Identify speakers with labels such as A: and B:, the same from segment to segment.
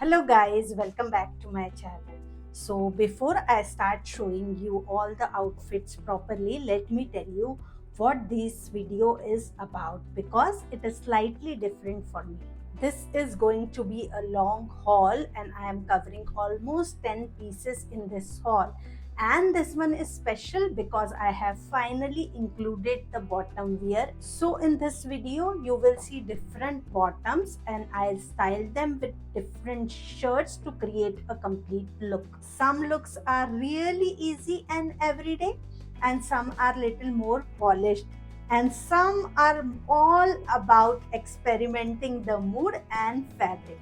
A: Hello guys, welcome back to my channel. So before I start showing you all the outfits properly, let me tell you what this video is about because it is slightly different for me. This is going to be a long haul and I am covering almost 10 pieces in this haul. And this one is special because I have finally included the bottom wear. So in this video you will see different bottoms and I'll style them with different shirts to create a complete look. Some looks are really easy and everyday and some are little more polished and some are all about experimenting the mood and fabric.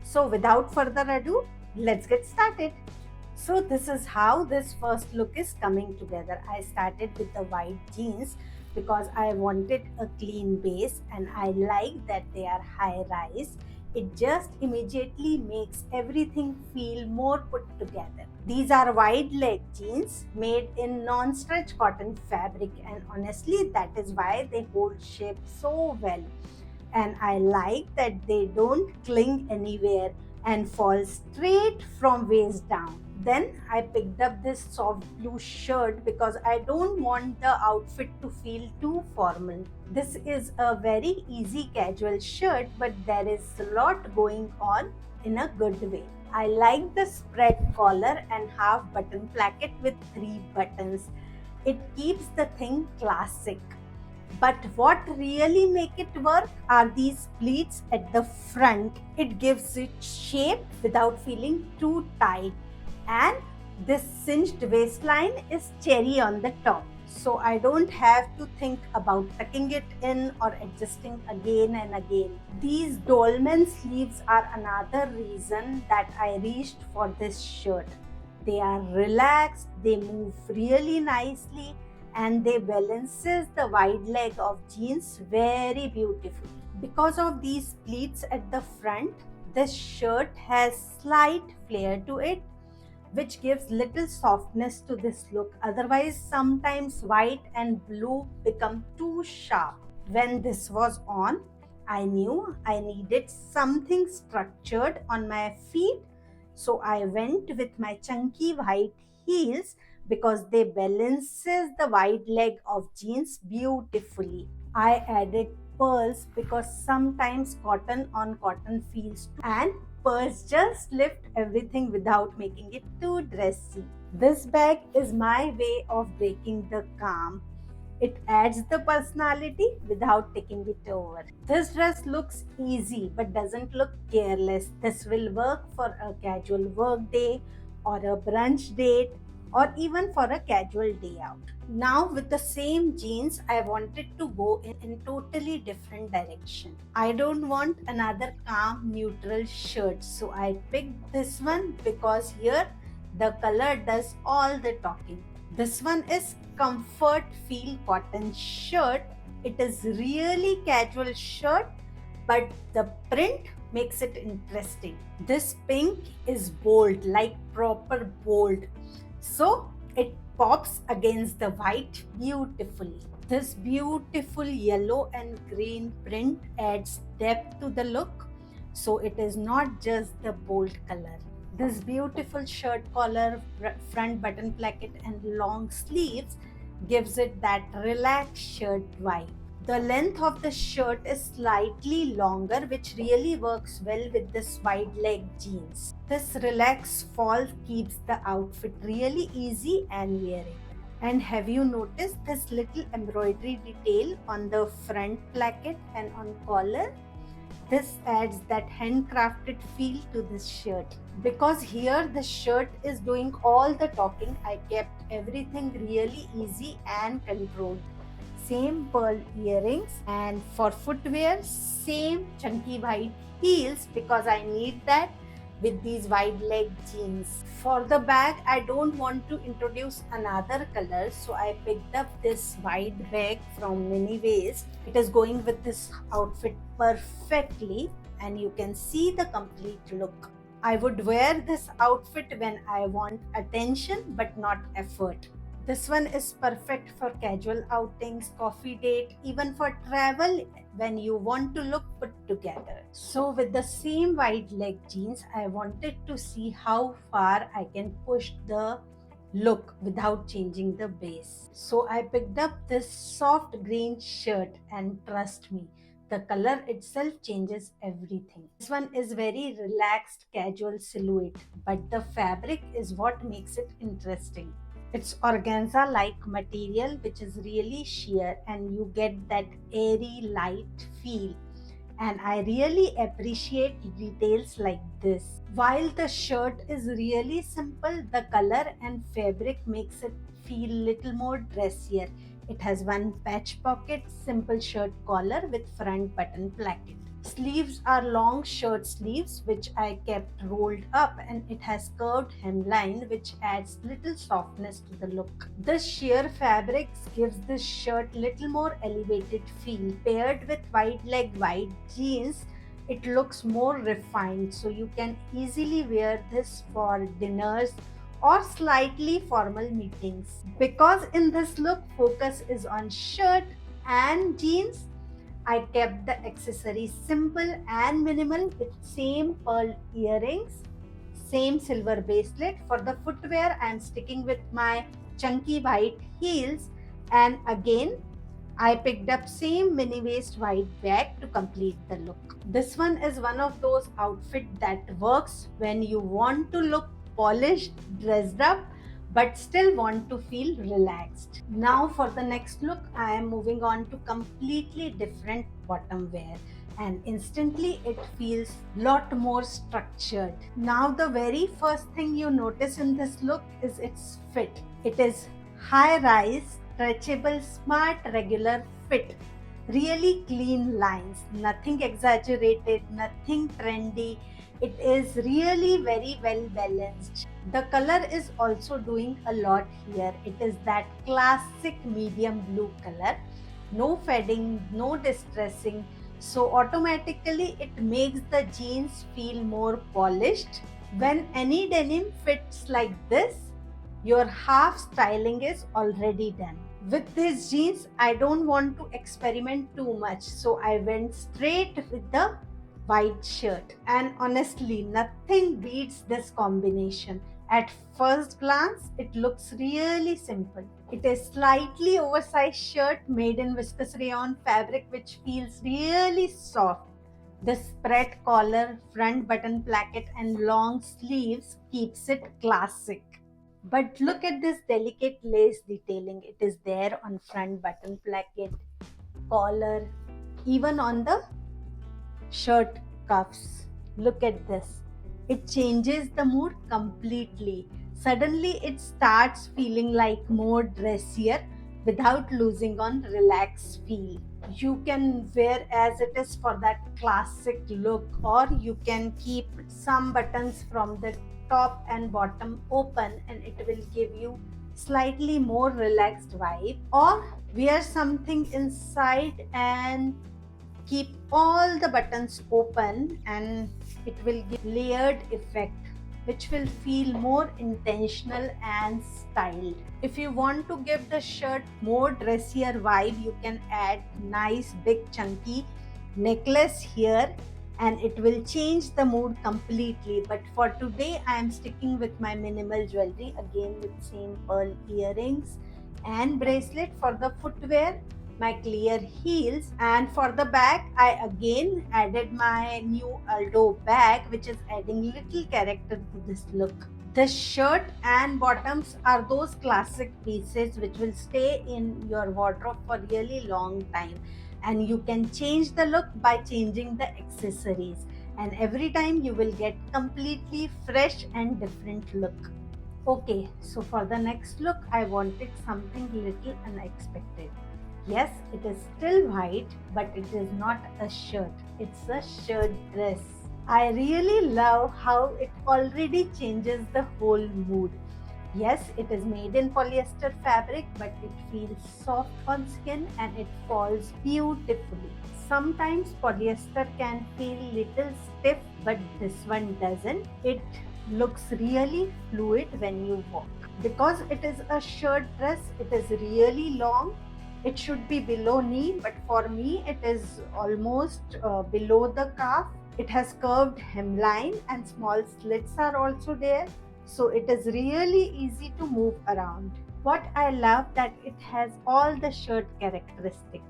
A: So without further ado, let's get started. So this is how this first look is coming together. I started with the white jeans because I wanted a clean base and I like that they are high rise. It just immediately makes everything feel more put together. These are wide leg jeans made in non-stretch cotton fabric and honestly that is why they hold shape so well. And I like that they don't cling anywhere and fall straight from waist down. Then I picked up this soft blue shirt because I don't want the outfit to feel too formal. This is a very easy casual shirt, but there is a lot going on in a good way. I like the spread collar and half button placket with 3 buttons. It keeps the thing classic. But what really make it work are these pleats at the front. It gives it shape without feeling too tight. And this cinched waistline is cherry on the top. So I don't have to think about tucking it in or adjusting again and again. These dolman sleeves are another reason that I reached for this shirt. They are relaxed, they move really nicely and they balances the wide leg of jeans very beautifully. Because of these pleats at the front, this shirt has slight flare to it which gives little softness to this look. Otherwise, sometimes white and blue become too sharp. When this was on, I knew I needed something structured on my feet. So I went with my chunky white heels because they balances the wide leg of jeans beautifully. I added pearls because sometimes cotton on cotton feels and pearls just lift everything without making it too dressy. This bag is my way of breaking the calm. It adds the personality without taking it over. This dress looks easy but doesn't look careless. This will work for a casual work day or a brunch date or even for a casual day out. Now with the same jeans, I wanted to go in totally different direction. I don't want another calm neutral shirt, so I picked this one because here the color does all the talking. This one is comfort feel cotton shirt. It is really casual shirt, but the print makes it interesting. This pink is bold, like proper bold. So it pops against the white beautifully. This beautiful yellow and green print adds depth to the look. So it is not just the bold color. This beautiful shirt collar, front button placket and long sleeves gives it that relaxed shirt vibe. The length of the shirt is slightly longer, which really works well with this wide leg jeans. This relaxed fall keeps the outfit really easy and wearable. And have you noticed this little embroidery detail on the front placket and on collar? This adds that handcrafted feel to this shirt. Because here the shirt is doing all the talking, I kept everything really easy and controlled. Same pearl earrings, and for footwear, same chunky white heels because I need that with these wide leg jeans. For the bag, I don't want to introduce another color, so I picked up this wide bag from Mini Waist. It is going with this outfit perfectly and you can see the complete look. I would wear this outfit when I want attention but not effort. This one is perfect for casual outings, coffee date, even for travel when you want to look put together. So with the same wide leg jeans, I wanted to see how far I can push the look without changing the base. So I picked up this soft green shirt, and trust me, the color itself changes everything. This one is very relaxed casual silhouette, but the fabric is what makes it interesting. It's organza like material which is really sheer, and you get that airy light feel, and I really appreciate details like this. While the shirt is really simple, the color and fabric makes it feel little more dressier. It has one patch pocket, simple shirt collar with front button placket. Sleeves are long shirt sleeves which I kept rolled up, and it has curved hemline which adds little softness to the look. The sheer fabrics gives this shirt little more elevated feel. Paired with wide leg wide jeans, it looks more refined, so you can easily wear this for dinners or slightly formal meetings. Because in this look focus is on shirt and jeans, I kept the accessories simple and minimal with same pearl earrings, same silver bracelet. For the footwear, I am sticking with my chunky white heels, and again I picked up same mini waist white bag to complete the look. This one is one of those outfits that works when you want to look polished, dressed up, but still want to feel relaxed. Now for the next look, I am moving on to completely different bottom wear, and instantly it feels lot more structured. Now the very first thing you notice in this look is its fit. It is high rise, stretchable, smart, regular fit. Really clean lines, nothing exaggerated, nothing trendy. It is really very well balanced. The color is also doing a lot here. It is that classic medium blue color. No fading, no distressing. So automatically it makes the jeans feel more polished. When any denim fits like this, your half styling is already done. With these jeans, I don't want to experiment too much, so I went straight with the white shirt. And honestly, nothing beats this combination. At first glance, it looks really simple. It is slightly oversized shirt made in viscose rayon fabric which feels really soft. The spread collar, front button placket and long sleeves keeps it classic. But look at this delicate lace detailing. It is there on front button placket, collar, even on the shirt cuffs. Look at this. It changes the mood completely. Suddenly it starts feeling like more dressier without losing on relaxed feel. You can wear as it is for that classic look, or you can keep some buttons from the top and bottom open, and it will give you slightly more relaxed vibe, or wear something inside and keep all the buttons open, and it will give layered effect which will feel more intentional and styled. If you want to give the shirt more dressier vibe, you can add nice big chunky necklace here, and it will change the mood completely. But for today I am sticking with my minimal jewelry, again with same pearl earrings and bracelet. For the footwear, my clear heels, and for the bag I again added my new Aldo bag which is adding little character to this look. The shirt and bottoms are those classic pieces which will stay in your wardrobe for really long time, and you can change the look by changing the accessories, and every time you will get completely fresh and different look. Okay, so for the next look I wanted something little unexpected. Yes, it is still white, but it is not a shirt. It's a shirt dress. I really love how it already changes the whole mood. Yes, it is made in polyester fabric, but it feels soft on skin and it falls beautifully. Sometimes polyester can feel little stiff, but this one doesn't. It looks really fluid when you walk. Because it is a shirt dress, it is really long. It should be below knee, but for me it is almost below the calf. It has curved hemline and small slits are also there, so it is really easy to move around. What I love that it has all the shirt characteristics: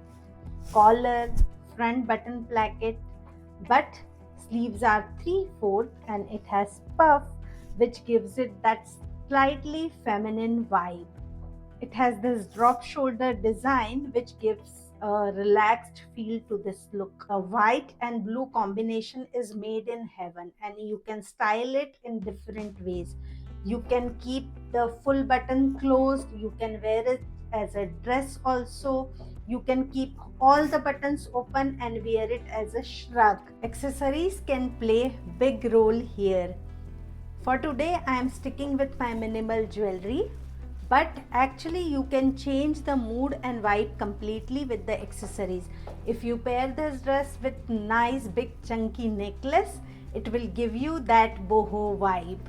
A: collar, front button placket, but sleeves are 3/4 and it has puff, which gives it that slightly feminine vibe. It has this drop shoulder design which gives a relaxed feel to this look. A white and blue combination is made in heaven, and you can style it in different ways. You can keep the full button closed, you can wear it as a dress also, you can keep all the buttons open and wear it as a shrug. Accessories can play big role here. For today I am sticking with my minimal jewelry, but actually you can change the mood and vibe completely with the accessories. If you pair this dress with nice big chunky necklace, it will give you that boho vibe.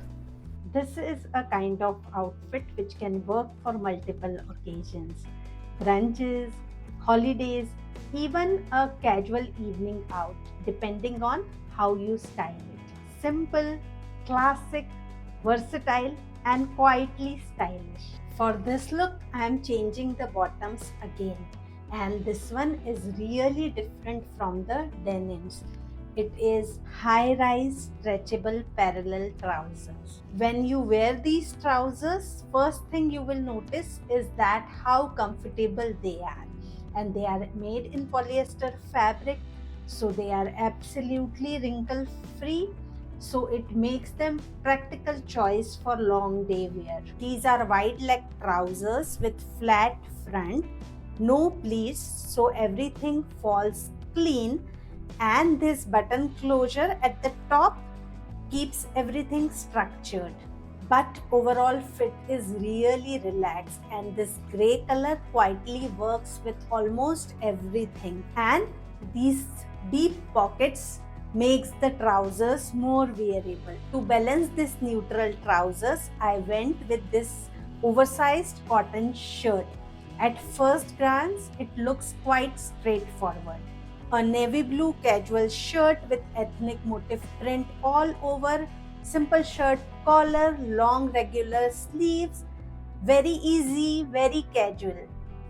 A: This is a kind of outfit which can work for multiple occasions: brunches, holidays, even a casual evening out, depending on how you style it. Simple, classic, versatile, and quietly stylish. For this look, I am changing the bottoms again, and this one is really different from the denims. It is high rise stretchable parallel trousers. When you wear these trousers, first thing you will notice is that how comfortable they are. And they are made in polyester fabric, so they are absolutely wrinkle free. So it makes them practical choice for long day wear. These are wide leg trousers with flat front, no pleats, so everything falls clean, and this button closure at the top keeps everything structured. But overall fit is really relaxed, and this grey color quietly works with almost everything. And these deep pockets makes the trousers more wearable. To balance this neutral trousers, I went with this oversized cotton shirt. At first glance, it looks quite straightforward: a navy blue casual shirt with ethnic motif print all over, simple shirt collar, long regular sleeves, very easy, very casual.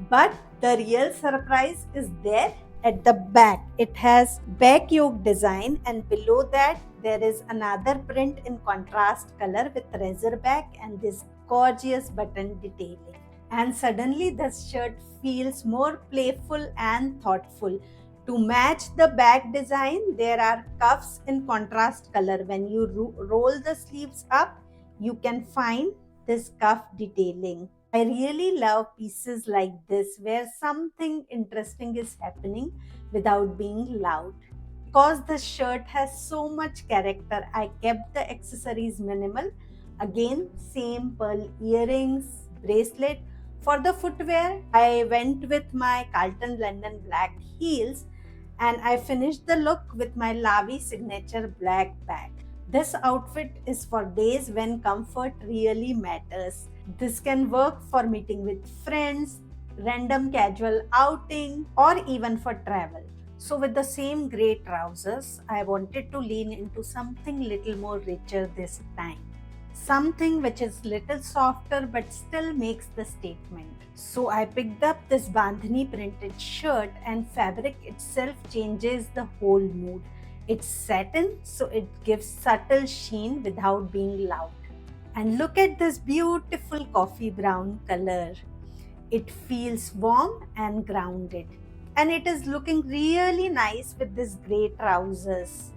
A: But the real surprise is there at the back. It has back yoke design, and below that there is another print in contrast color with razorback and this gorgeous button detailing. And suddenly this shirt feels more playful and thoughtful. To match the back design, there are cuffs in contrast color. When you roll the sleeves up, you can find this cuff detailing. I really love pieces like this where something interesting is happening without being loud. Because the shirt has so much character, I kept the accessories minimal. Again, same pearl earrings, bracelet. For the footwear, I went with my Carlton London black heels, and I finished the look with my Lavi signature black bag. This outfit is for days when comfort really matters. This can work for meeting with friends, random casual outing, or even for travel. So with the same grey trousers, I wanted to lean into something little more richer this time. Something which is little softer but still makes the statement. So I picked up this bandhani printed shirt, and fabric itself changes the whole mood. It's satin, so it gives subtle sheen without being loud. And look at this beautiful coffee brown color. It feels warm and grounded. And it is looking really nice with this grey trousers.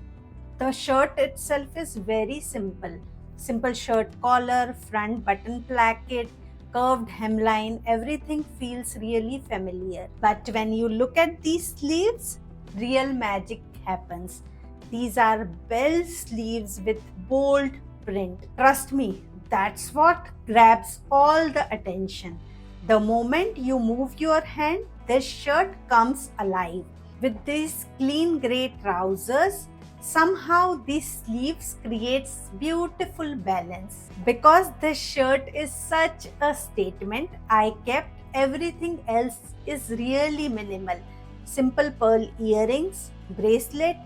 A: The shirt itself is very simple. Simple shirt collar, front button placket, curved hemline, everything feels really familiar. But when you look at these sleeves, real magic happens. These are bell sleeves with bold print. Trust me, that's what grabs all the attention. The moment you move your hand, this shirt comes alive. With these clean grey trousers, Somehow these sleeves creates beautiful balance. Because this shirt is such a statement, I kept everything else is really minimal. Simple pearl earrings, bracelet,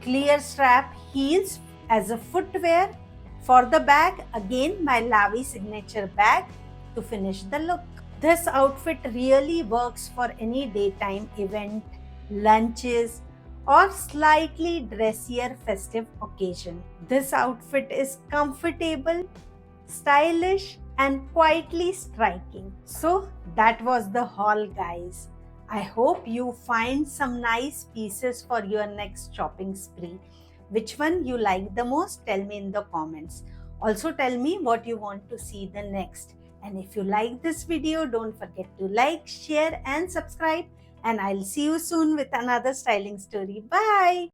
A: clear strap heels as a footwear. For the bag, again my Lavi signature bag to finish the look. This outfit really works for any daytime event, lunches, or slightly dressier festive occasion. This outfit is comfortable, stylish, and quietly striking. So, that was the haul, guys. I hope you find some nice pieces for your next shopping spree. Which one you like the most? Tell me in the comments. Also, tell me what you want to see the next. And if you like this video, don't forget to like, share, and subscribe. And I'll see you soon with another styling story. Bye.